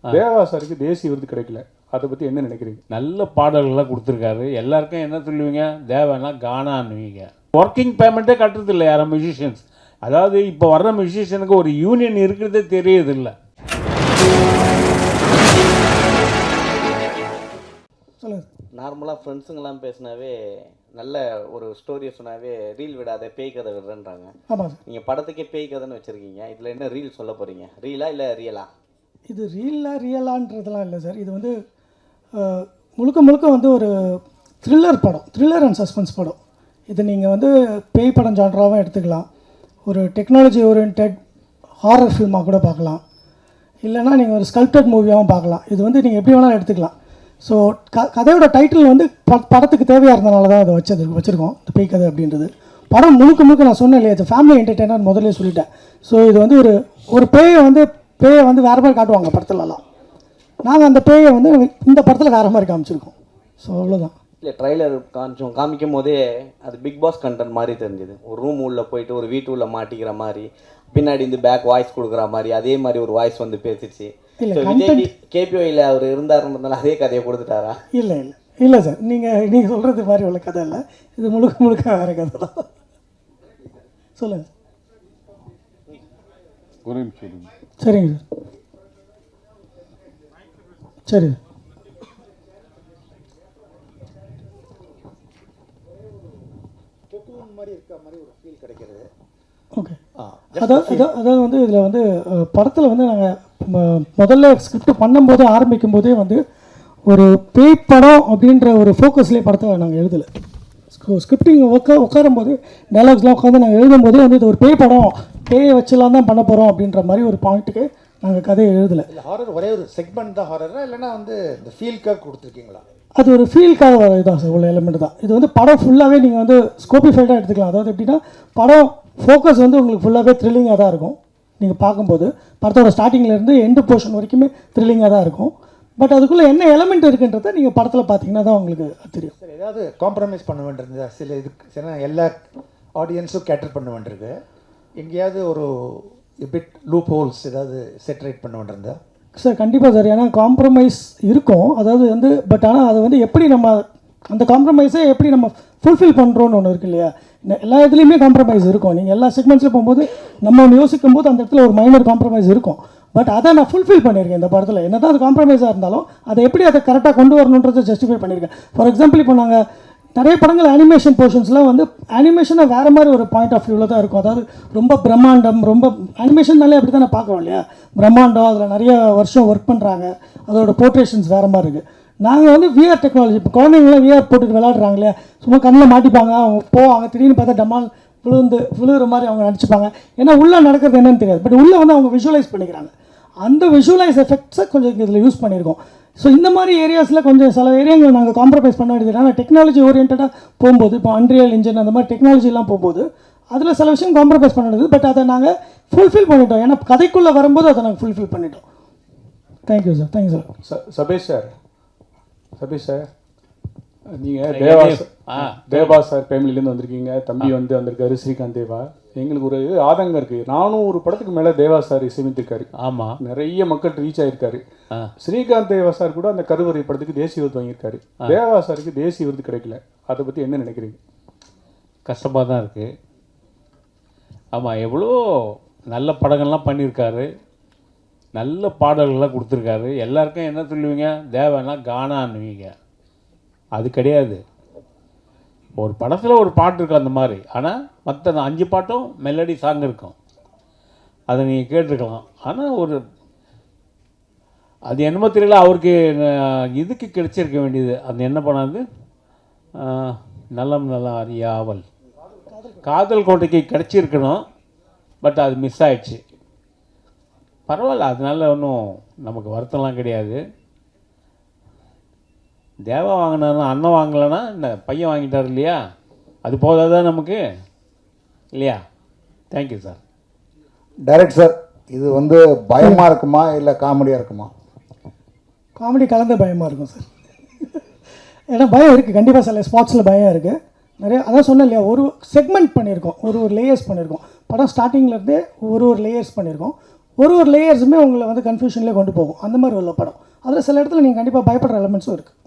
தேவா சாருக்கு தேசிய விருது கிடைக்கல, அதை பற்றி என்ன நினைக்கிறீங்க? நல்ல பாடல்கள்லாம் கொடுத்துருக்காரு. எல்லாருக்கும் என்ன சொல்லுவீங்க, தேவைன்னா கானான்னுவீங்க. ஒர்க்கிங் பேமெண்ட்டே கட்டுறது இல்லை யாரும் மியூசிஷியன்ஸ். அதாவது இப்போ வர்ற மியூசிஷியனுக்கு ஒரு யூனியன் இருக்கிறதே தெரியுது இல்லை. நார்மலாக ஃப்ரெண்ட்ஸுங்கெல்லாம் பேசினாவே நல்ல ஒரு ஸ்டோரியை சொன்னாவே ரீல் விடாத பேய் கதை விடுறேன்றாங்க. ஆமாம் சார். நீங்கள் படத்துக்கே பேய் கதைன்னு வச்சுருக்கீங்க, இதில் என்ன ரீல் சொல்ல போகிறீங்க? ரீலா இல்லை ரியலா? இது ரியலான்றதுலாம் இல்லை சார். இது வந்து முழுக்க முழுக்க வந்து ஒரு த்ரில்லர் படம், த்ரில்லர் அண்ட் சஸ்பென்ஸ் படம். இது நீங்கள் வந்து பேய் படம் ஜான்ராகவும் எடுத்துக்கலாம், ஒரு டெக்னாலஜி ஓரியன்ட் ஹாரர் ஃபில்மாக கூட பார்க்கலாம், இல்லைனா நீங்கள் ஒரு ஸ்கல்ப்டட் மூவியாகவும் பார்க்கலாம். இது வந்து நீங்கள் எப்படி வேணாலும் எடுத்துக்கலாம். ஸோ கதையோட டைட்டில் வந்து படத்துக்கு தேவையாக இருந்தனால தான் அதை வச்சுருக்கோம், இந்த பேய் கதை அப்படின்றது. படம் முழுக்க முழுக்க நான் சொன்னேன் இல்லையா, இது ஃபேமிலி என்டர்டெய்னர் முதல்ல சொல்லிட்டேன். ஸோ இது வந்து ஒரு பேயை வந்து வேறு மாதிரி காட்டுவாங்க படத்துலலாம். நாங்கள் அந்த பேயை வந்து இந்த படத்தில் வேறு மாதிரி காமிச்சிருக்கோம். ஸோ அவ்வளோதான். இல்லை, ட்ரைலர் கொஞ்சம் காமிக்கும் போதே அது பிக் பாஸ் கண்டென்ட் மாதிரி தெரிஞ்சுது. ஒரு ரூம் உள்ளே போயிட்டு ஒரு வீட்டு உள்ளே மாட்டிக்கிற மாதிரி, பின்னாடி இந்த பேக் வாய்ஸ் கொடுக்குற மாதிரி, அதே மாதிரி ஒரு வாய்ஸ் வந்து பேசிச்சு. விஜய் கேபிஓயில் அவர் இருந்தாருன்றதுனால அதே கதையை கொடுத்துட்டாரா? இல்லை சார், நீங்கள் சொல்கிறது மாதிரி உள்ள கதை இல்லை, இது முழுக்க வேறு கதை தான். சொல்லுங்கள். சரிங்க சார். சரி. ஓகே. அதாவது வந்து இதில் வந்து படத்தில் வந்து நாங்கள் முதல்ல ஸ்கிரிப்ட் பண்ணும்போது ஆரம்பிக்கும் போதே வந்து ஒரு பேய் படம் அப்படின்ற ஒரு ஃபோக்கஸ்லேயே படத்தை நாங்கள் எழுதலை. ஸ்கிரிப்டிங் உட்காரும்போது டைலாக்ஸ்லாம் உட்காந்து நாங்கள் எழுதும்போதே வந்து இது ஒரு பேய் படம், பேயை வச்சுலாம் தான் பண்ண போகிறோம் அப்படின்ற மாதிரி ஒரு பாயிண்ட்டுக்கு நாங்கள் கதையை எழுதலை. ஹாரர் ஒரே ஒரு செக்மெண்ட் தான் ஹாரரா, இல்லைன்னா வந்து இந்த ஃபீல்காக கொடுத்துருக்கீங்களா? அது ஒரு ஃபீல்காக வர இதான் சார், உள்ள எலிமெண்ட் தான். இது வந்து படம் ஃபுல்லாகவே நீங்கள் வந்து ஸ்கோபிஃபைடாக எடுத்துக்கலாம். அதாவது எப்படின்னா படம் ஃபோக்கஸ் வந்து உங்களுக்கு ஃபுல்லாகவே த்ரில்லிங்காக தான் இருக்கும். நீங்கள் பார்க்கும்போது படத்தோட ஸ்டார்டிங்லேருந்து எண்டு போர்ஷன் வரைக்குமே த்ரில்லிங்காக தான் இருக்கும். பட் அதுக்குள்ளே என்ன எலமெண்ட் இருக்குன்றதை நீங்கள் படத்தில் பார்த்தீங்கன்னா தான் உங்களுக்கு தெரியும். சார், ஏதாவது காம்ப்ரமைஸ் பண்ண வேண்டியிருந்தா? சில இதுக்கு எல்லா ஆடியன்ஸும் கேட்டர் பண்ண வேண்டியிருக்கு. எங்கேயாவது ஒரு பிட் லூப் ஹோல்ஸ் ஏதாவது செட்ரேட் பண்ண வேண்டியிருந்தா? சார் கண்டிப்பாக சார். ஏன்னா காம்ப்ரமைஸ் இருக்கும், அதாவது வந்து பட் ஆனால் அதை வந்து எப்படி நம்ம அந்த காம்ப்ரமைஸை எப்படி நம்ம ஃபுல்ஃபில் பண்ணுறோன்னு ஒன்று இருக்குது இல்லையா. எல்லா இதுலேயுமே காம்ப்ரமைஸ் இருக்கும். நீங்கள் எல்லா செக்மெண்ட்ஸில் போகும்போது நம்ம ஒன்று யோசிக்கும் போது அந்த இடத்துல ஒரு மைனர் காம்ப்ரமைஸ் இருக்கும். பட் அதை நான் ஃபுல்ஃபில் பண்ணியிருக்கேன் இந்த படத்தில். என்ன தான் அது காம்ப்ரமைஸாக இருந்தாலும் அதை எப்படி அதை கரெக்டாக கொண்டு வரணுன்றதை ஜஸ்டிஃபை பண்ணியிருக்கேன். ஃபார் எக்ஸாம்பிள், இப்போ நாங்கள் நிறைய படங்கள் அனிமேஷன் போர்ஷன்ஸ்லாம் வந்து அனிமேஷனை வேறு மாதிரி ஒரு பாயிண்ட் ஆஃப் வியூவில் தான் இருக்கும். அதாவது ரொம்ப பிரம்மாண்டம், ரொம்ப அனிமேஷன்னாலே அப்படி தான் நான் பார்க்குறோம் இல்லையா, பிரம்மாண்டம், அதில் நிறைய வருஷம் ஒர்க் பண்ணுறாங்க, அதோட போர்ட்ரேஷன்ஸ் வேறு மாதிரி இருக்குது. நாங்கள் வந்து விஆர் டெக்னாலஜி, இப்போ குழந்தைங்களாம் விஆர் போட்டுட்டு விளையாடுறாங்க இல்லையா, சும்மா கண்ணில் மாட்டிப்பாங்க, அவங்க போவாங்க, திடீர்னு பார்த்தா டமால் விழுகிற மாதிரி அவங்க நடிச்சுப்பாங்க. ஏன்னா உள்ளே நடக்கிறது என்னன்னு தெரியாது, பட் உள்ளே வந்து அவங்க விஷுவலைஸ் பண்ணிக்கிறாங்க. அந்த விஷுவலைஸ் எஃபெக்ட்ஸை கொஞ்சம் இதில் யூஸ் பண்ணியிருக்கோம். ஸோ இந்த மாதிரி ஏரியாஸில் கொஞ்சம் சில ஏரியாங்களை நாங்கள் காம்ப்ரமைஸ் பண்ண வேண்டியது. ஆனால் டெக்னாலஜி ஓரியன்டாக போகும்போது, இப்போ அன்ரியல் இன்ஜின் அந்த மாதிரி டெக்னாலஜிலாம் போகும்போது அதில் சில விஷயம் காம்ப்ரமைஸ் பண்ண வேண்டியது. பட் அதை நாங்கள் ஃபுல்ஃபில் பண்ணிட்டோம். ஏன்னா கதைக்குள்ளே வரும்போது அதை நாங்கள் ஃபுல்ஃபில் பண்ணிட்டோம். Thank you sir. Thank you sir. Sabesh sir, நீங்கள் தேவா சார் ஃபேமிலிலேருந்து வந்திருக்கீங்க. தம்பி வந்து வந்திருக்காரு, ஸ்ரீகாந்த் தேவா. எங்களுக்கு ஒரு ஆதங்கம் இருக்குது. 400 படத்துக்கு மேலே தேவா சார் இசையமைத்திருக்காரு. ஆமாம், நிறைய மக்கள் ரீச் ஆகிருக்காரு. ஸ்ரீகாந்த் தேவா சார் கூட அந்த கருவறை படத்துக்கு தேசிய விருது வாங்கியிருக்காரு. தேவா சாருக்கு தேசிய விருது கிடைக்கல, அதை பற்றி என்ன நினைக்கிறீங்க? கஷ்டமாக தான் இருக்குது. ஆமாம், எவ்வளோ நல்ல படங்கள்லாம் பண்ணியிருக்காரு, நல்ல பாடல்கள்லாம் கொடுத்துருக்காரு. எல்லாருக்கும் என்ன சொல்லுவீங்க, தேவைன்னா கானான்னுவீங்க. அது கிடையாது. ஒரு படத்தில் ஒரு பாட்டு இருக்கும் அந்த மாதிரி. ஆனால் மற்ற 5 பாட்டும் மெலடி சாங் இருக்கும், அதை நீங்கள் கேட்டிருக்கலாம். ஆனால் அது என்னமோ தெரியல, அவருக்கு இதுக்கு கிடைச்சிருக்க வேண்டியது. அந்த என்ன பண்ணாது, நலம் நலம் அறியாவல், காதல் கோட்டைக்கு கிடைச்சிருக்கணும். பட் அது மிஸ் ஆயிடுச்சு. பரவாயில்ல, அதனால ஒன்றும் நமக்கு வருத்தம்லாம் கிடையாது. தேவா வாங்கினாருன்னா அண்ணன் வாங்கலைன்னா இந்த பையன் வாங்கிட்டார் இல்லையா, அது போதாதான் நமக்கு இல்லையா. Thank you sir. டைரக்ட் சார், இது வந்து பயமாக இருக்குமா இல்லை காமெடியாக இருக்குமா? காமெடி கலந்த பயமாக இருக்கும் சார். ஏன்னா பயம் இருக்குது கண்டிப்பாக, சில ஸ்பாட்ஸில் பயம் இருக்குது நிறைய. அதான் சொன்னேன் இல்லையா, ஒரு செக்மெண்ட் பண்ணியிருக்கோம், ஒரு லேயர்ஸ் பண்ணியிருக்கோம். படம் ஸ்டார்டிங்லேருந்தே ஒரு லேயர்ஸ் பண்ணியிருக்கோம். ஒரு லேயர்ஸுமே உங்களை வந்து கன்ஃபியூஷன்லேயே கொண்டு போகும். அந்த மாதிரி உள்ள படம். அதில் சில இடத்துல நீங்கள் கண்டிப்பாக பயப்படுற எலமெண்ட்ஸும் இருக்குது.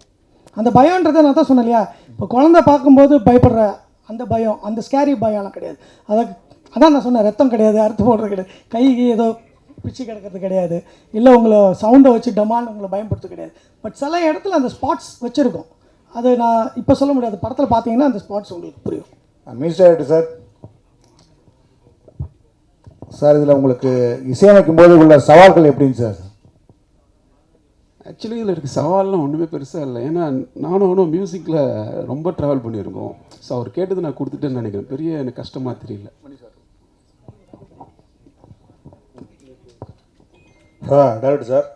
அந்த பயன்றதை நான் தான் சொன்னேன் இல்லையா, இப்போ குழந்தை பார்க்கும்போது பயப்படுற அந்த பயம், அந்த ஸ்கேரி பயம்லாம் கிடையாது. அதான் நான் சொன்னேன், ரத்தம் கிடையாது, அறுத்து போடுறது கிடையாது, கைக்கு ஏதோ பிச்சு கிடக்கிறது கிடையாது, இல்லை உங்களை சவுண்டை வச்சு டமான்னு உங்களை பயன்படுத்த கிடையாது. பட் சில இடத்துல அந்த ஸ்பாட்ஸ் வச்சுருக்கோம். அது நான் இப்போ சொல்ல முடியாது, படத்தில் பார்த்தீங்கன்னா அந்த ஸ்பாட்ஸ் உங்களுக்கு புரியும். மியூசிக் டைரக்டர் சார், சார் இதில் உங்களுக்கு இசையமைக்கும் போது உள்ள சவால்கள் எப்படின்னு சார்? ஆக்சுவலி இதில் இருக்க சவால்லாம் ஒன்றுமே பெருசாக இல்லை. ஏன்னா நானும் அவனும் மியூசிக்கில் ரொம்ப ட்ராவல் பண்ணியிருக்கோம். ஸோ அவர் கேட்டது நான் கொடுத்துட்டேன்னு நினைக்கிறேன். பெரிய எனக்கு கஷ்டமாக தெரியல. டைரக்டர் சார்,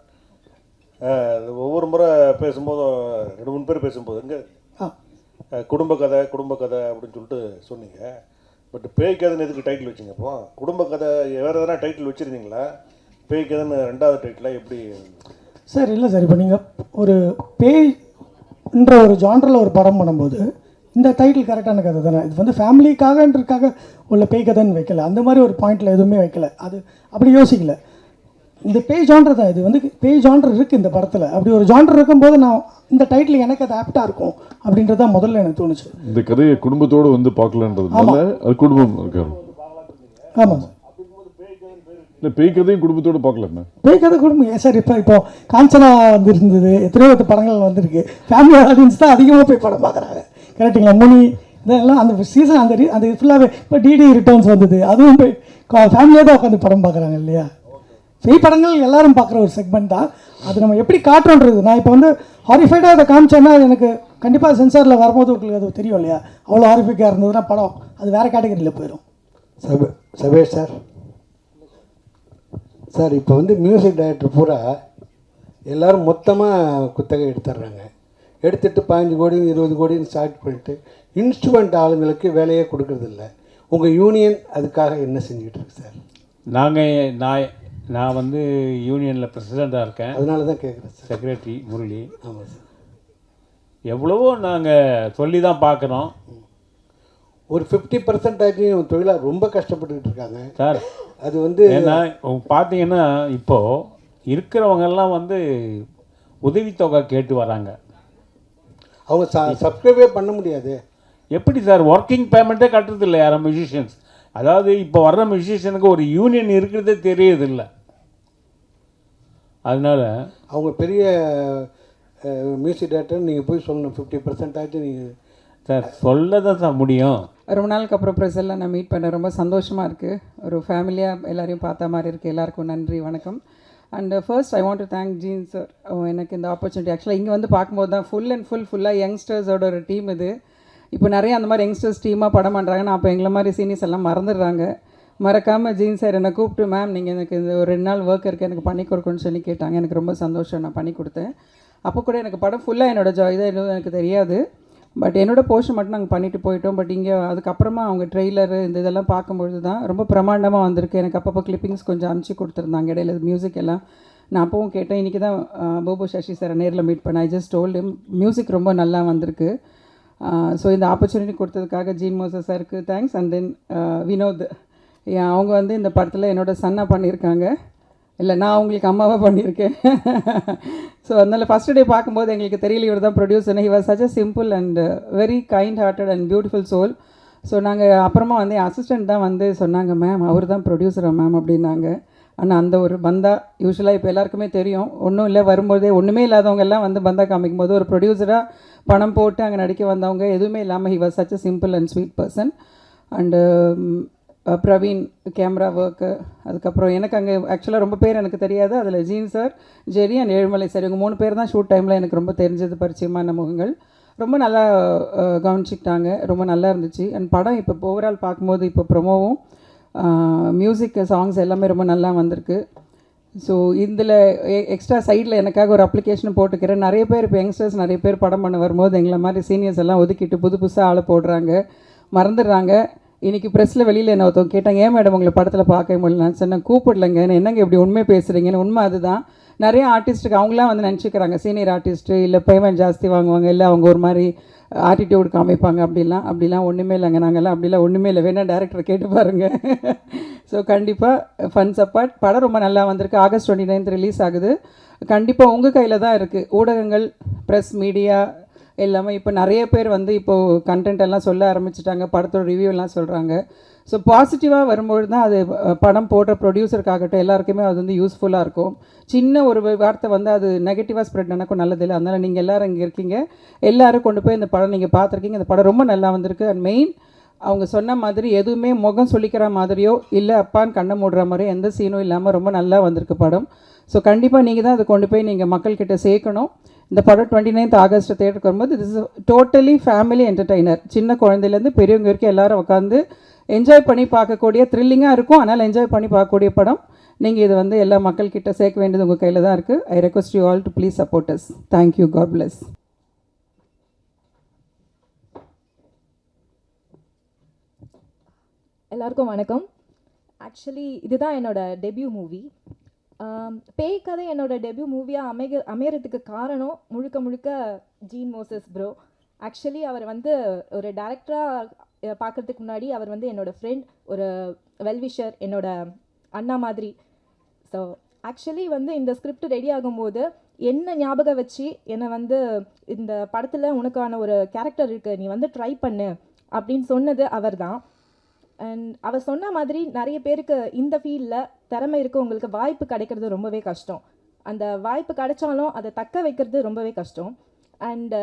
ஒவ்வொரு முறை பேசும்போதும் 2-3 பேர் பேசும்போது இங்கே குடும்ப கதை அப்படின்னு சொல்லிட்டு சொன்னீங்க. பட் பேய் கதைன்னு எதுக்கு டைட்டில் வச்சிங்க? அப்போ குடும்ப கதை வேறு எதனா டைட்டில் வச்சுருந்தீங்களா? பேய் கதைன்னு 2வது டைட்டிலாக எப்படி சார்? இல்லை சார், இப்போ நீங்கள் ஒரு பேய்ன்ற ஒரு ஜான்ரில் ஒரு படம் பண்ணும்போது இந்த டைட்டில் கரெக்டான கதை தானே. இது வந்து ஃபேமிலிக்காகன்றதுக்காக உள்ள பேய் கதைன்னு வைக்கல, அந்த மாதிரி ஒரு பாயிண்டில் எதுவுமே வைக்கல, அது அப்படி யோசிக்கல. இந்த பேய் ஜான்டர் தான், இது வந்து பேய் ஜான்டர் இருக்குது இந்த படத்தில். அப்படி ஒரு ஜான்டர் இருக்கும்போது நான் இந்த டைட்டில் எனக்கு அது ஆப்டாக இருக்கும் அப்படின்றது தான் முதல்ல எனக்கு தோணுச்சு. இந்த கதையை குடும்பத்தோடு வந்து பார்க்கலன்றதுனால அது குடும்பம் இருக்காரு. ஆமாம் சார், இல்லை பேய் கதையும் குடும்பத்தோடு பார்க்கலாமே. பேய் கதை குடும்பம் ஏன் சார்? இப்போ காஞ்சனா வந்துருந்தது, எத்தனையோ படங்கள் வந்திருக்கு, ஃபேமிலி ஆடியன்ஸ் தான் அதிகமாக போய் படம் பார்க்குறாங்க. கரெக்டுங்களா? முனி இதெல்லாம் அந்த சீசன் அந்த ஃபுல்லாகவே இப்போ டிடி ரிட்டர்ன்ஸ் வந்தது, அதுவும் போய் ஃபேமிலியாக தான் உட்காந்து படம் பார்க்குறாங்க இல்லையா? பேய் படங்கள் எல்லாரும் பார்க்குற ஒரு செக்மெண்ட் தான். அது நம்ம எப்படி காட்டுறோன்றது. நான் இப்போ வந்து ஹாரிஃபைடாக அதை காமிச்சேன்னா எனக்கு கண்டிப்பாக சென்சாரில் வரும்போது உங்களுக்கு அது தெரியும் இல்லையா? அவ்வளோ ஹாரிஃபைக்காக இருந்ததுன்னா படம் அது வேறு கேட்டகரியில் போயிடும். சபேஷ் சார், சார் இப்போ வந்து மியூசிக் டைரக்டர் பூரா எல்லோரும் மொத்தமாக குத்தகை எடுத்துடுறாங்க. எடுத்துகிட்டு 15 கோடி 20 கோடின்னு ஸ்டார்ட் பண்ணிட்டு இன்ஸ்ட்ருமெண்ட் ஆளுங்களுக்கு வேலையே கொடுக்கறதில்ல. உங்கள் யூனியன் அதுக்காக என்ன செஞ்சுக்கிட்டு இருக்கு சார்? நான் வந்து யூனியனில் பிரசிடெண்ட்டாக இருக்கேன். அதனால தான் கேட்குறேன் சார். செக்ரட்டரி முரளி. ஆமாம் சார். எவ்வளவோ நாங்கள் சொல்லி தான் பார்க்குறோம். ஒரு 50% தொழிலாக ரொம்ப கஷ்டப்பட்டுக்கிட்டு இருக்காங்க சார். அது வந்து ஏன்னா பார்த்தீங்கன்னா இப்போது இருக்கிறவங்கெல்லாம் வந்து உதவித்தொகை கேட்டு வராங்க. அவங்க சப்ஸ்கிரைபே பண்ண முடியாது. எப்படி சார்? ஒர்க்கிங் பேமெண்ட்டே கட்டுறதில்லை யாரும் மியூசிஷியன்ஸ். அதாவது இப்போ வர்ற மியூசிஷியனுக்கு ஒரு யூனியன் இருக்கிறதே தெரியறதில்லை. அதனால் அவங்க பெரிய மியூசிக் டைரக்டர் நீங்கள் போய் சொல்லணும் 50% நீங்கள் சார் சொல்ல தான் சார் முடியும். ரொம்ப நாளுக்கு அப்புறம் ப்ரெசெல்லாம் நான் மீட் பண்ண ரொம்ப சந்தோஷமாக இருக்குது. ஒரு ஃபேமிலியாக எல்லாரையும் பார்த்த மாதிரி இருக்குது. எல்லாருக்கும் நன்றி, வணக்கம். And first I want to thank Jean sir, எனக்கு இந்த ஆப்பர்ச்சுனிட்டி. ஆக்சுவலாக இங்கே வந்து பார்க்கும்போது தான் ஃபுல்லாக யங்ஸ்டர்ஸோட ஒரு டீம் இது. இப்போ நிறைய அந்த மாதிரி யங்ஸ்டர்ஸ் டீமாக படம் பண்ணுறாங்க. நான் அப்போ எங்களை மாதிரி சீனியர்ஸ் எல்லாம் மறந்துடுறாங்க. மறக்காமல் ஜீன் சார் என்னை கூப்பிட்டு, மேம் நீங்கள் எனக்கு இந்த ஒரு 2 நாள் ஒர்க் இருக்குது, எனக்கு பண்ணி கொடுக்கணும்னு சொல்லி கேட்டாங்க. எனக்கு ரொம்ப சந்தோஷம், நான் பண்ணி கொடுத்தேன். அப்போ கூட எனக்கு படம் ஃபுல்லாக என்னோட இதாக எதுவும் எனக்கு தெரியாது. பட் என்னோடய போர்ஷன் மட்டும் நாங்கள் பண்ணிவிட்டு போயிட்டோம். பட் இங்கே அதுக்கப்புறமா அவங்க ட்ரெய்லரு இந்த இதெல்லாம் பார்க்கும்பொழுது தான் ரொம்ப பிரமாண்டமாக வந்திருக்கு. எனக்கு அப்பப்போ கிளிப்பிங்ஸ் கொஞ்சம் அனுப்பிச்சி கொடுத்துருந்தாங்க இடையில, மியூசிக் எல்லாம். நான் அப்பவும் கேட்டேன். இன்றைக்கி தான் போபோ சசி சாரை நேரில் மீட் பண்ணேன். I just told him music ரொம்ப நல்லா வந்திருக்கு. ஸோ இந்த ஆப்பர்ச்சுனிட்டி கொடுத்ததுக்காக ஜீன் மோசஸ் சாருக்கு தேங்க்ஸ். அண்ட் தென் வினோத், அவங்க வந்து இந்த படத்தில் என்னோடய சன்னாக பண்ணியிருக்காங்க. இல்லை, நான் அவங்களுக்கு அம்மாவாக பண்ணியிருக்கேன். ஸோ அதனால் ஃபஸ்ட் டே பார்க்கும்போது எங்களுக்கு தெரியல இவர் தான் producer. He was such a simple and very kind hearted and beautiful soul. So நாங்கள் அப்புறமா வந்து என் அசிஸ்டண்ட் தான் வந்து சொன்னாங்க, மேம் அவர் தான் ப்ரொடியூசரா மேம் அப்படின்னாங்க. ஆனால் அந்த ஒரு பந்தா யூஸ்வலாக இப்போ எல்லாருக்குமே தெரியும், ஒன்றும் இல்லை வரும்போதே ஒன்றுமே இல்லாதவங்க எல்லாம் வந்து பந்தா காமிக்கும் போது ஒரு ப்ரொடியூசராக பணம் போட்டு அங்கே நடிக்க வந்தவங்க எதுவுமே இல்லாமல் he was such a simple and sweet person. And Praveen camera work. அதுக்கப்புறம் எனக்கு அங்கே ஆக்சுவலாக ரொம்ப பேர் எனக்கு தெரியாது. அதில் Jean sir, Jerry and Ezhumalai sir, இவங்க 3 பேர் தான் ஷூட் டைமில் எனக்கு ரொம்ப தெரிஞ்சது, பரிச்சயமான முகங்கள். ரொம்ப நல்லா கவனிச்சிக்கிட்டாங்க, ரொம்ப நல்லா இருந்துச்சு. அண்ட் படம் இப்போ ஓவரால் பார்க்கும்போது இப்போ ப்ரொமோவும் மியூசிக் சாங்ஸ் எல்லாமே ரொம்ப நல்லா வந்திருக்கு. ஸோ இதில் எக்ஸ்ட்ரா சைடில் எனக்காக ஒரு அப்ளிகேஷன் போட்டுக்கிறேன். நிறைய பேர் இப்போ யங்ஸ்டர்ஸ் நிறைய பேர் படம் பண்ண வரும்போது எங்களை மாதிரி சீனியர்ஸ் எல்லாம் ஒதுக்கிட்டு புதுசாக ஆளை போடுறாங்க, மறந்துடுறாங்க. இன்றைக்கி ப்ரெஸ்ஸில் வெளியில் என்ன ஒருத்தவங்க கேட்டாங்க, ஏன் மேடம் உங்களை படத்தில் பார்க்க முடியல? நான் சொன்னேன், கூப்பிடலைங்க, என்னங்க இப்படி உண்மை பேசுகிறீங்கன்னு. உண்மை அதுதான். நிறைய ஆர்டிஸ்ட்டுக்கு அவங்களாம் வந்து நினச்சிக்கிறாங்க சீனியர் ஆர்டிஸ்ட்டு இல்லை பேமெண்ட் ஜாஸ்தி வாங்குவாங்க, இல்லை அவங்க ஒரு மாதிரி ஆட்டிடியூட் காமிப்பாங்க. அப்படிலாம் ஒன்றுமே இல்லைங்க. நாங்கள்லாம் அப்படிலாம் ஒன்றுமே இல்லை. வேணால் டேரக்டரை கேட்டு பாருங்கள். ஸோ கண்டிப்பாக ஃபன்ஸ் அப்பார்ட் படம் ரொம்ப நல்லா வந்திருக்கு. ஆகஸ்ட் 29 ரிலீஸ் ஆகுது. கண்டிப்பாக உங்கள் கையில் தான் இருக்குது. ஊடகங்கள், ப்ரெஸ், மீடியா எல்லாமே இப்போ நிறைய பேர் வந்து இப்போது கண்டென்ட் எல்லாம் சொல்ல ஆரம்பிச்சிட்டாங்க, படத்தோட ரிவ்யூ எல்லாம் சொல்கிறாங்க. ஸோ பாசிட்டிவாக வரும்பொழுது தான் அது படம் போடுற ப்ரொடியூசருக்காகட்டும் எல்லாருக்குமே அது வந்து யூஸ்ஃபுல்லாக இருக்கும். சின்ன ஒரு வார்த்தை வந்து அது நெகட்டிவாக ஸ்ப்ரெட் எனக்கும் நல்லதில்லை. அதனால் நீங்கள் எல்லோரும் இங்கே இருக்கீங்க, எல்லோரும் கொண்டு போய் இந்த படம் நீங்கள் பார்த்துருக்கீங்க. இந்த படம் ரொம்ப நல்லா வந்திருக்கு. அண்ட் மெயின் அவங்க சொன்ன மாதிரி எதுவுமே முகம் சொல்லிக்கிற மாதிரியோ இல்லை அப்பான்னு கண்ணை மூடுற மாதிரியோ எந்த சீனும் இல்லாமல் ரொம்ப நல்லா வந்திருக்கு படம். ஸோ கண்டிப்பாக நீங்கள் தான் அதை கொண்டு போய் நீங்கள் மக்கள்கிட்ட சேர்க்கணும். இந்த படம் 29th ஆகஸ்ட் தேட்டருக்கு வரும்போது இது இஸ் டோட்டலி ஃபேமிலி என்டர்டெய்னர். சின்ன குழந்தையிலேருந்து பெரியவங்க வரைக்கும் எல்லோரும் உட்காந்து என்ஜாய் பண்ணி பார்க்கக்கூடிய, த்ரில்லிங்காக இருக்கும் ஆனால் என்ஜாய் பண்ணி பார்க்கக்கூடிய படம். நீங்கள் இது வந்து எல்லா மக்கள்கிட்ட சேர்க்க வேண்டியது உங்கள் கையில் தான் இருக்குது. I request you all to please support us. Thank you. God bless. எல்லாருக்கும் வணக்கம். ஆக்சுவலி இதுதான் என்னோட டெபியூ மூவி. பேய் கதை என்னோட டெபியூ மூவியாக அமையறதுக்கு காரணம் முழுக்க முழுக்க ஜீன் மோசஸ் ப்ரோ. ஆக்சுவலி அவர் வந்து ஒரு டேரக்டராக பார்க்குறதுக்கு முன்னாடி அவர் வந்து என்னோட ஃப்ரெண்ட், ஒரு வெல்விஷர், என்னோட அண்ணா மாதிரி. ஸோ ஆக்சுவலி வந்து இந்த ஸ்கிரிப்ட் ரெடி ஆகும்போது என்ன ஞாபகம் வச்சு என்னை வந்து இந்த படத்தில் உனக்கான ஒரு கேரக்டர் இருக்குது, நீ வந்து ட்ரை பண்ணு அப்படின்னு சொன்னது அவர் தான். அண்ட் அவர் சொன்ன மாதிரி நிறைய பேருக்கு இந்த ஃபீல்டில் திறமை இருக்குது, உங்களுக்கு வாய்ப்பு கிடைக்கிறது ரொம்பவே கஷ்டம். அந்த வாய்ப்பு கிடைச்சாலும் அதை தக்க வைக்கிறது ரொம்பவே கஷ்டம். அண்டு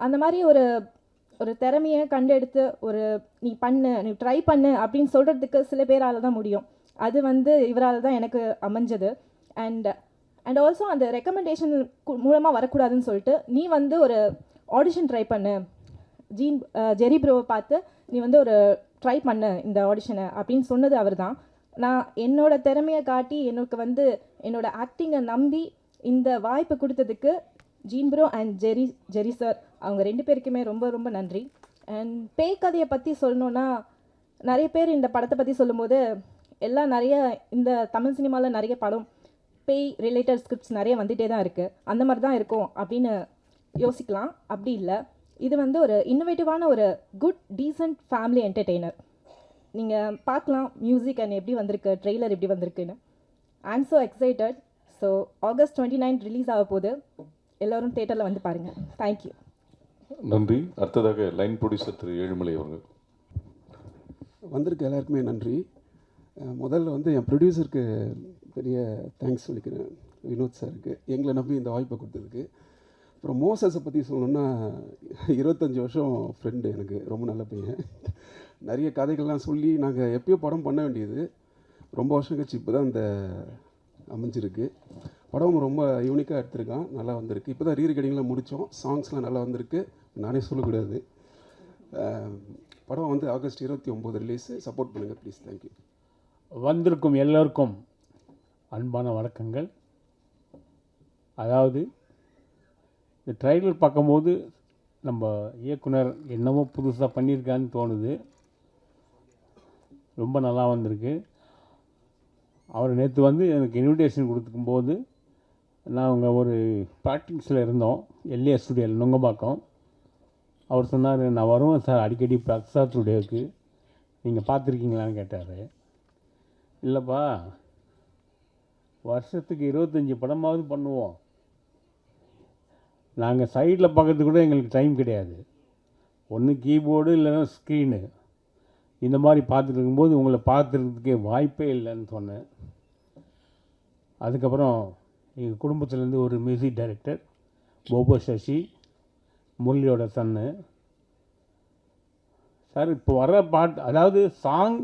அந்த மாதிரி ஒரு திறமையை கண்டெடுத்து நீ பண்ணு, நீ ட்ரை பண்ணு அப்படின்னு சொல்கிறதுக்கு சில பேரால் தான் முடியும். அது வந்து இவரால் தான் எனக்கு அமைஞ்சது. அண்ட் ஆல்சோ அந்த ரெக்கமெண்டேஷன் மூலமாக வரக்கூடாதுன்னு சொல்லிட்டு நீ வந்து ஒரு ஆடிஷன் ட்ரை பண்ணு, ஜெரி ப்ரோவை பார்த்து நீ வந்து ஒரு ட்ரை பண்ணு இந்த ஆடிஷனை அப்படின்னு சொன்னது அவர் தான். நான் என்னோட திறமையை காட்டி எனக்கு வந்து என்னோட ஆக்டிங்கை நம்பி இந்த வாய்ப்பு கொடுத்ததுக்கு Jean bro and Jerry sir அவங்க 2 பேருக்குமே ரொம்ப ரொம்ப நன்றி. அண்ட் பேய் கதையை பற்றி சொல்லணுன்னா நிறைய பேர் இந்த படத்தை பற்றி சொல்லும்போது எல்லாம் நிறைய இந்த தமிழ் சினிமாவில் நிறைய படம் பேய் ரிலேட்டட் ஸ்கிரிப்ட்ஸ் நிறைய வந்துகிட்டே தான் இருக்குது, அந்த மாதிரி தான் இருக்கும் அப்படின்னு யோசிக்கலாம். அப்படி இல்லை, இது வந்து ஒரு இன்னோவேட்டிவான ஒரு குட் டீசன்ட் ஃபேமிலி என்டர்டெய்னர். நீங்கள் பார்க்கலாம் மியூசிக் அண்ட் எப்படி வந்திருக்கு, ட்ரெய்லர் எப்படி வந்திருக்குன்னு. ஐ am so excited. So August 29 release ஆக போது, எல்லோரும் தேட்டரில் வந்து பாருங்கள். தேங்க்யூ. நன்றி. அடுத்ததாக லைன் ப்ரொடியூசர் திரு ஏழுமலை அவர்கள். வந்திருக்க எல்லாருக்குமே நன்றி. முதல்ல வந்து என் ப்ரொடியூசருக்கு பெரிய தேங்க்ஸ் சொல்லிக்கிறேன், வினோத் சாருக்கு, எங்களை நம்பி இந்த வாய்ப்பை கொடுத்ததுக்கு. அப்புறம் மோசஸை பற்றி சொல்லணுன்னா 25 வருஷம் ஃப்ரெண்டு, எனக்கு ரொம்ப நல்ல பையன். நிறைய கதைகள்லாம் சொல்லி நாங்கள் எப்பயோ படம் பண்ண வேண்டியது ரொம்ப வருஷம் கழிச்சு இப்போ தான் இந்த அமைஞ்சிருக்கு. படம் ரொம்ப யூனிக்காக எடுத்திருக்கான், நல்லா வந்திருக்கு. இப்போ தான் ரீரிகார்டிங்லாம் முடித்தோம், சாங்ஸ்லாம் நல்லா வந்திருக்கு, நானே சொல்லக்கூடாது. படம் வந்து ஆகஸ்ட் 29 ரிலீஸு. சப்போர்ட் பண்ணுங்கள் ப்ளீஸ். தேங்க்யூ. வந்திருக்கும் எல்லோருக்கும் அன்பான வணக்கங்கள். அதாவது இந்த ட்ரைலர் பார்க்கும்போது நம்ம இயக்குனர் என்னமோ புதுசாக பண்ணியிருக்கான்னு தோணுது. ரொம்ப நல்லா வந்திருக்கு. அவர் நேற்று வந்து எனக்கு இன்விடேஷன் கொடுக்கும்போது நாங்கள் ஒரு ப்ராக்டிக்ஸில் இருந்தோம், எல்ஏ ஸ்டுடியோவில் நுங்கம்பாக்கம். அவர் சொன்னார், நான் வருவேன் சார் அடிக்கடி பிரசாத் ஸ்டுடியோவுக்கு, நீங்கள் பார்த்துருக்கீங்களான்னு கேட்டார். இல்லைப்பா, வருஷத்துக்கு 25 படமாவது பண்ணுவோம், நாங்கள் சைடில் பார்க்கறதுக்கு கூட எங்களுக்கு டைம் கிடையாது, ஒன்று கீபோர்டு இல்லைன்னா ஸ்க்ரீனு, இந்த மாதிரி பார்த்துட்டு இருக்கும்போது உங்களை பார்த்துறதுக்கே வாய்ப்பே இல்லைன்னு சொன்னேன். அதுக்கப்புறம் எங்கள் குடும்பத்துலேருந்து ஒரு மியூசிக் டைரக்டர் போபோ சசி, முரளியோட சன்னு சார், இப்போ வர பாட்டு அதாவது சாங்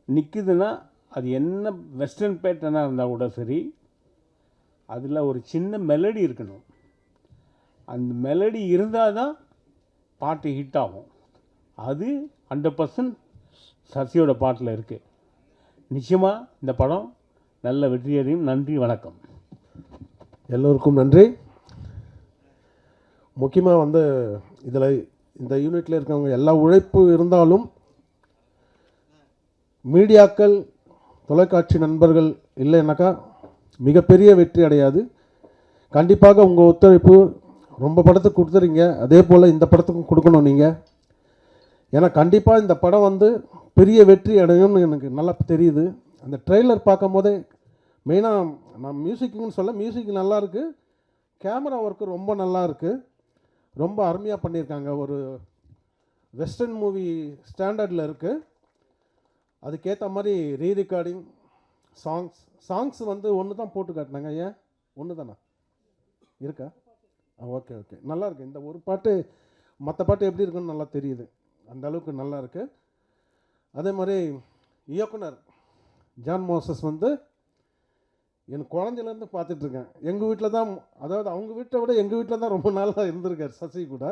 நிற்குதுன்னா அது என்ன வெஸ்டர்ன் பேட்டர்னாக இருந்தால் கூட சரி, அதில் ஒரு சின்ன மெலடி இருக்கணும். அந்த மெலடி இருந்தால் தான் பாட்டு ஹிட் ஆகும். அது 100% சசியோட பாட்டில் இருக்குது. நிச்சயமாக இந்த படம் நல்ல வெற்றியடையும். நன்றி, வணக்கம். எல்லோருக்கும் நன்றி. முக்கியமாக வந்து இதில் இந்த யூனிட்டில் இருக்கவங்க எல்லா உழைப்பு இருந்தாலும் மீடியாக்கள், தொலைக்காட்சி நண்பர்கள் இல்லைன்னாக்கா மிகப்பெரிய வெற்றி அடையாது. கண்டிப்பாக உங்கள் ஒத்துழைப்பு ரொம்ப படத்துக்கு கொடுத்துறீங்க, அதே போல் இந்த படத்துக்கும் கொடுக்கணும் நீங்கள். ஏன்னா கண்டிப்பாக இந்த படம் வந்து பெரிய வெற்றி அடையும்னு எனக்கு நல்லா தெரியுது. அந்த ட்ரெய்லர் பார்க்கும் போதே மெயினாக நான் மியூசிக்குன்னு சொல்ல, மியூசிக் நல்லா இருக்குது, கேமரா ஒர்க்கு ரொம்ப நல்லா இருக்குது, ரொம்ப அருமையாக பண்ணியிருக்காங்க. ஒரு வெஸ்டர்ன் மூவி ஸ்டாண்டர்டில் இருக்குது. அதுக்கேற்ற மாதிரி ரீரெக்கார்டிங், சாங்ஸ் வந்து ஒன்று தான் போட்டு காட்டினாங்க. ஏன் ஒன்று தானா இருக்கா? ஓகே ஓகே, நல்லா இருக்குது. இந்த ஒரு பாட்டு மற்ற பாட்டு எப்படி இருக்குன்னு நல்லா தெரியுது. அந்த அளவுக்கு நல்லா இருக்குது. அதே மாதிரி இயக்குனர் ஜான் மோசஸ் வந்து எனக்கு குழந்தையிலேருந்து பார்த்துட்ருக்கேன். எங்கள் வீட்டில் தான், அதாவது அவங்க வீட்டை விட எங்கள் வீட்டில் தான் ரொம்ப நாளாக இருந்திருக்கார் சசி கூட.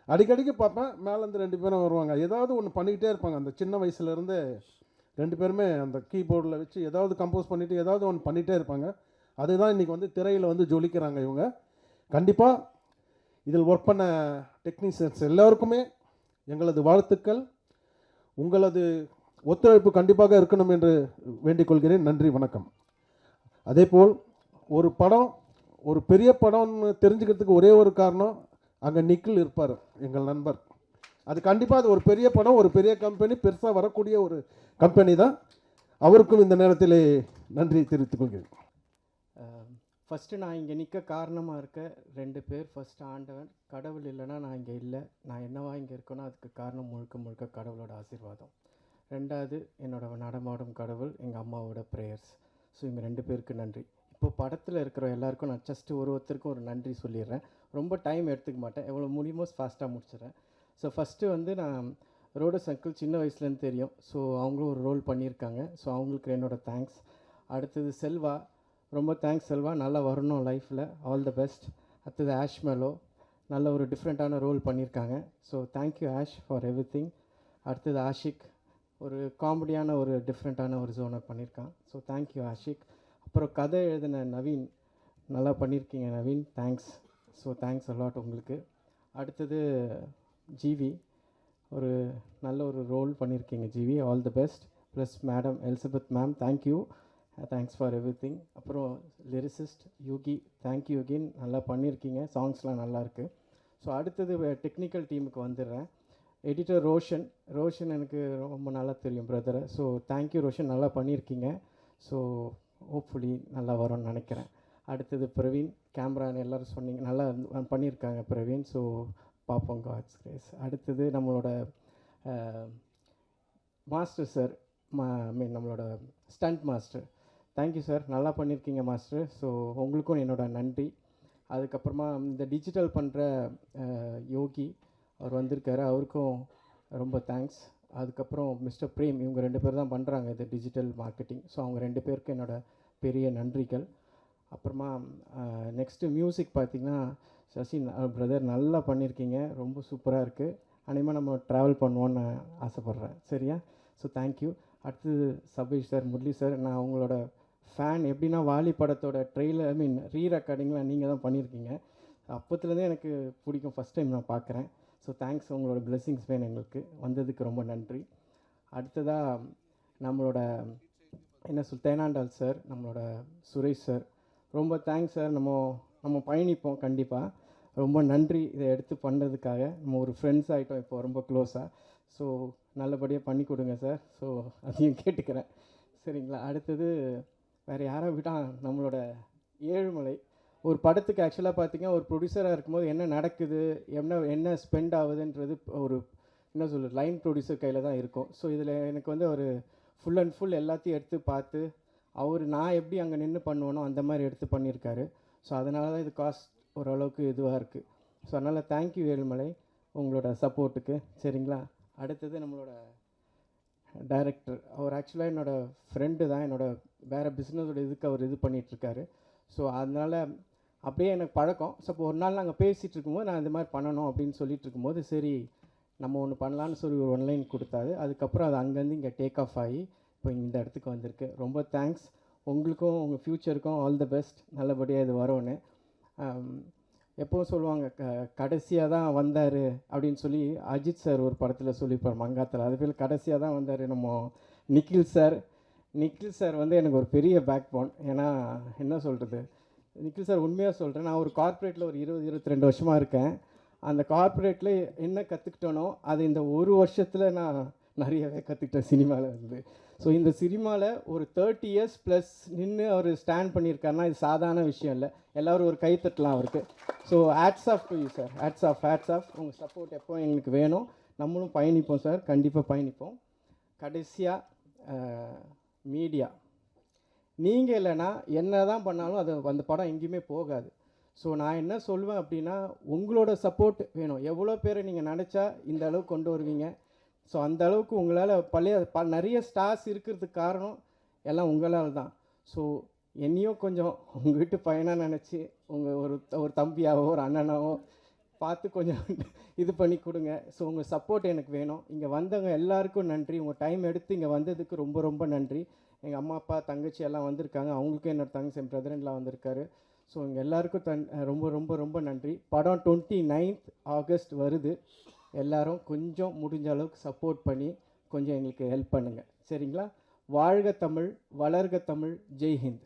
அடிக்கடிக்கு பார்ப்பேன், மேலேருந்து 2 பேரும் வருவாங்க, ஏதாவது ஒன்று பண்ணிக்கிட்டே இருப்பாங்க. அந்த சின்ன வயசுலேருந்து 2 பேருமே அந்த கீபோர்டில் வச்சு ஏதாவது கம்போஸ் பண்ணிவிட்டு ஏதாவது ஒன்று பண்ணிகிட்டே இருப்பாங்க. அதுதான் இன்றைக்கி வந்து திரையில் வந்து ஜொலிக்கிறாங்க இவங்க. கண்டிப்பாக இதில் ஒர்க் பண்ண டெக்னீஷியன்ஸ் எல்லோருக்குமே எங்களது வாழ்த்துக்கள். உங்களது ஒத்துழைப்பு கண்டிப்பாக இருக்கணும் என்று வேண்டிக் கொள்கிறேன். நன்றி, வணக்கம். அதேபோல் ஒரு படம், ஒரு பெரிய படம்னு தெரிஞ்சுக்கிறதுக்கு ஒரே ஒரு காரணம், அங்கே நிக்கில் இருப்பார், எங்கள் நண்பர். அது கண்டிப்பாக அது ஒரு பெரிய படம், ஒரு பெரிய கம்பெனி, பெருசாக வரக்கூடிய ஒரு கம்பெனி தான். அவருக்கும் இந்த நேரத்தில் நன்றி தெரிவித்துக் கொள்கிறேன். ஃபஸ்ட்டு நான் இங்கே நிற்க காரணமாக இருக்க 2 பேர். ஃபஸ்ட்டு ஆண்டவன், கடவுள் இல்லைன்னா நான் இங்கே இல்லை. நான் என்னவா இங்கே இருக்கேனோ அதுக்கு காரணம் முழுக்க முழுக்க கடவுளோட ஆசீர்வாதம். 2வது என்னோட நடமாடும் கடவுள், எங்கள் அம்மாவோட ப்ரேயர்ஸ். ஸோ இவங்க 2 பேருக்கு நன்றி. இப்போ படத்தில் இருக்கிற எல்லாருக்கும் நான் ஜஸ்ட்டு ஒருத்தருக்கும் ஒரு நன்றி சொல்லிடுறேன். ரொம்ப டைம் எடுத்துக்க மாட்டேன், எவ்வளோ முடியுமோ ஃபாஸ்ட்டாக முடிச்சிடுறேன். ஸோ ஃபஸ்ட்டு வந்து நான் ரோடஸ் அங்கிள் சின்ன வயசுலேருந்து தெரியும். ஸோ அவங்களும் ஒரு ரோல் பண்ணியிருக்காங்க. ஸோ அவங்களுக்கு என்னோடய தேங்க்ஸ். அடுத்தது செல்வா, ரொம்ப தேங்க்ஸ் செல்வா, நல்லா வரணும் லைஃப்பில், ஆல் த பெஸ்ட். அடுத்தது ஆஷ் மேலோ, நல்ல ஒரு டிஃப்ரெண்ட்டான ரோல் பண்ணியிருக்காங்க. So thank you Ash for everything. அடுத்தது ஆஷிக், ஒரு காமெடியான ஒரு டிஃப்ரெண்ட்டான ஒரு ஜோனை பண்ணியிருக்கான். So thank you Ashiq. அப்புறம் கதை எழுதின நவீன், நல்லா பண்ணியிருக்கீங்க Naveen, thanks. So thanks a lot உங்களுக்கு. அடுத்தது ஜிவி, ஒரு நல்ல ஒரு ரோல் பண்ணியிருக்கீங்க GV, all the best. Plus madam Elizabeth ma'am, thank you, thanks for everything. அப்புறம் லிரிசிஸ்ட் யூகி, தேங்க்யூ அகெயின், நல்லா பண்ணியிருக்கீங்க, சாங்ஸ்லாம் நல்லாயிருக்கு. ஸோ அடுத்தது டெக்னிக்கல் டீமுக்கு வந்துடுறேன். எடிட்டர் ரோஷன் எனக்கு ரொம்ப நல்லா தெரியும் பிரதரை. ஸோ தேங்க்யூ ரோஷன், நல்லா பண்ணியிருக்கீங்க. ஸோ ஹோப்ஃபுல்லி நல்லா வரும்னு நினைக்கிறேன். அடுத்தது பிரவீன், கேமரான்னு எல்லோரும் சொன்னீங்க, நல்லா பண்ணியிருக்காங்க பிரவீன். ஸோ பார்ப்போம், காட்ஸ் கிரேஸ். அடுத்தது நம்மளோட மாஸ்டர் சார், மீன் நம்மளோட ஸ்டண்ட் மாஸ்டர், தேங்க்யூ சார், நல்லா பண்ணியிருக்கீங்க மாஸ்டர். ஸோ உங்களுக்கும் என்னோட நன்றி. அதுக்கப்புறமா இந்த டிஜிட்டல் பண்ணுற யோகி, அவர் வந்திருக்காரு, அவருக்கும் ரொம்ப தேங்க்ஸ். அதுக்கப்புறம் மிஸ்டர் பிரேம், இவங்க 2 பேர் தான் பண்ணுறாங்க இது டிஜிட்டல் மார்க்கெட்டிங். ஸோ அவங்க 2 பேருக்கு என்னோடய பெரிய நன்றிகள். அப்புறமா நெக்ஸ்ட்டு மியூசிக் பார்த்திங்கன்னா சசி பிரதர், நல்லா பண்ணியிருக்கீங்க, ரொம்ப சூப்பராக இருக்குது. அநேகமாக நம்ம ட்ராவல் பண்ணுவோன்னு ஆசைப்பட்றேன், சரியா? So thank you. அடுத்தது சபீஷ் சார், முரளி சார், நான் உங்களோட ஃபேன். எப்படின்னா வாலி படத்தோட ட்ரெய்லர், ரீ ரெக்கார்டிங்லாம் நீங்கள் தான் பண்ணியிருக்கீங்க. அப்போத்துலேருந்தே எனக்கு பிடிக்கும், ஃபஸ்ட் டைம் நான் பார்க்குறேன். ஸோ தேங்க்ஸ், உங்களோட பிளெஸ்ஸிங்ஸ் வேணும் எங்களுக்கு, வந்ததுக்கு ரொம்ப நன்றி. அடுத்ததாக நம்மளோட தேனாண்டால் சார், நம்மளோட சுரேஷ் சார், ரொம்ப தேங்க்ஸ் சார். நம்ம பயணிப்போம் கண்டிப்பாக, ரொம்ப நன்றி இதை எடுத்து பண்ணுறதுக்காக. நம்ம ஒரு ஃப்ரெண்ட்ஸ் ஆகிட்டோம் இப்போ ரொம்ப க்ளோஸாக. ஸோ நல்லபடியாக பண்ணி கொடுங்க சார். ஸோ அதையும் கேட்டுக்கிறேன், சரிங்களா? அடுத்தது வேறு யாரை விட்டால் நம்மளோட ஏழுமலை, ஒரு படத்துக்கு ஆக்சுவலாக பார்த்திங்கன்னா ஒரு ப்ரொடியூசராக இருக்கும்போது என்ன நடக்குது, என்ன ஸ்பெண்ட் ஆகுதுன்றது ஒரு என்ன சொல்கிறது லைன் ப்ரொடியூசர் கையில் தான் இருக்கும். ஸோ இதில் எனக்கு வந்து ஒரு ஃபுல் அண்ட் ஃபுல் எல்லாத்தையும் எடுத்து பார்த்து, நான் எப்படி அங்கே நின்று பண்ணுவேனோ அந்த மாதிரி எடுத்து பண்ணியிருக்காரு. ஸோ அதனால தான் இது காஸ்ட் ஓரளவுக்கு இதுவாக இருக்குது. ஸோ அதனால் தேங்க்யூ ஏழுமலை, உங்களோட சப்போர்ட்டுக்கு, சரிங்களா? அடுத்தது நம்மளோட டைரக்டர், அவர் ஆக்சுவலாக என்னோடய ஃப்ரெண்டு தான், வேறு பிஸ்னஸோட இதுக்கு அவர் இது பண்ணிகிட்ருக்காரு. ஸோ அதனால் அப்படியே எனக்கு பழக்கம். ஸோ இப்போ ஒரு நாள் நாங்கள் பேசிகிட்டு இருக்கும்போது நான் இந்த மாதிரி பண்ணணும் அப்படின்னு சொல்லிட்டு இருக்கும்போது, சரி நம்ம ஒன்று பண்ணலான்னு சொல்லி ஒரு ஒன்லைன் கொடுத்தாரு. அதுக்கப்புறம் அது அங்கேருந்து இங்கே டேக் ஆஃப் ஆகி இப்போ இந்த இடத்துக்கு வந்திருக்கு. ரொம்ப தேங்க்ஸ். உங்களுக்கும் உங்கள் ஃப்யூச்சருக்கும் ஆல் த பெஸ்ட். நல்லபடியாக இது வரும்னு. எப்போவும் சொல்லுவாங்க கடைசியாக தான் வந்தார் அப்படின்னு சொல்லி, அஜித் சார் ஒரு படத்தில் சொல்லியிருப்பார் மங்காத்தில், அதுபோல் கடைசியாக தான் வந்தார் நம்ம நிக்கில் சார். நிக்கில் சார் வந்து எனக்கு ஒரு பெரிய பேக் போன். ஏன்னா என்ன சொல்கிறது, நிக்கில் சார் உண்மையாக சொல்கிறேன், நான் ஒரு கார்ப்பரேட்டில் ஒரு 20-22 வருஷமாக இருக்கேன். அந்த கார்ப்பரேட்டில் என்ன கற்றுக்கிட்டேனோ அது இந்த ஒரு வருஷத்தில் நான் நிறையவே கற்றுக்கிட்டேன் சினிமாவில் இருந்து. ஸோ இந்த சினிமாவில் ஒரு 30 இயர்ஸ் ப்ளஸ் நின்று அவர் ஸ்டாண்ட் பண்ணியிருக்காருன்னா இது சாதாரண விஷயம் இல்லை. எல்லோரும் ஒரு கை தட்டலாம் அவருக்கு. So hats off to you sir. Hats off. உங்கள் சப்போர்ட் எப்போ எங்களுக்கு வேணும். நம்மளும் பயணிப்போம் சார், கண்டிப்பாக பயணிப்போம். கடைசியாக மீடியா, நீங்கள் இல்லைன்னா என்ன தான் பண்ணாலும் அது அந்த படம் எங்கேயுமே போகாது. ஸோ நான் என்ன சொல்லுவேன் அப்படின்னா, உங்களோட சப்போர்ட் வேணும். எவ்வளோ பேரை நீங்கள் நினச்சா இந்த அளவுக்கு கொண்டு வருவீங்க. ஸோ அந்த அளவுக்கு உங்களால் நிறைய ஸ்டார்ஸ் இருக்கிறதுக்கு காரணம் எல்லாம் உங்களால் தான். ஸோ என்னையும் கொஞ்சம் உங்கள் வீட்டு பையனாக நினச்சி உங்கள் ஒரு தம்பியாவோ ஒரு அண்ணனாவோ பார்த்து கொஞ்சம் இது பண்ணி கொடுங்க. ஸோ உங்கள் சப்போர்ட் எனக்கு வேணும். இங்கே வந்தவங்க எல்லாருக்கும் நன்றி. உங்கள் டைம் எடுத்து இங்கே வந்ததுக்கு ரொம்ப ரொம்ப நன்றி. எங்கள் அம்மா அப்பா தங்கச்சி எல்லாம் வந்திருக்காங்க. அவங்களுக்கும் என்னோட தங்கச்சி என் பிரதரெல்லாம் வந்திருக்காரு. ஸோ இங்கே எல்லாருக்கும் ரொம்ப ரொம்ப ரொம்ப நன்றி. படம் 29th ஆகஸ்ட் வருது. எல்லாரும் கொஞ்சம் முடிஞ்ச அளவுக்கு சப்போர்ட் பண்ணி கொஞ்சம் எங்களுக்கு ஹெல்ப் பண்ணுங்கள், சரிங்களா? வாழ்க தமிழ், வளர்க தமிழ், ஜெய் ஹிந்த்.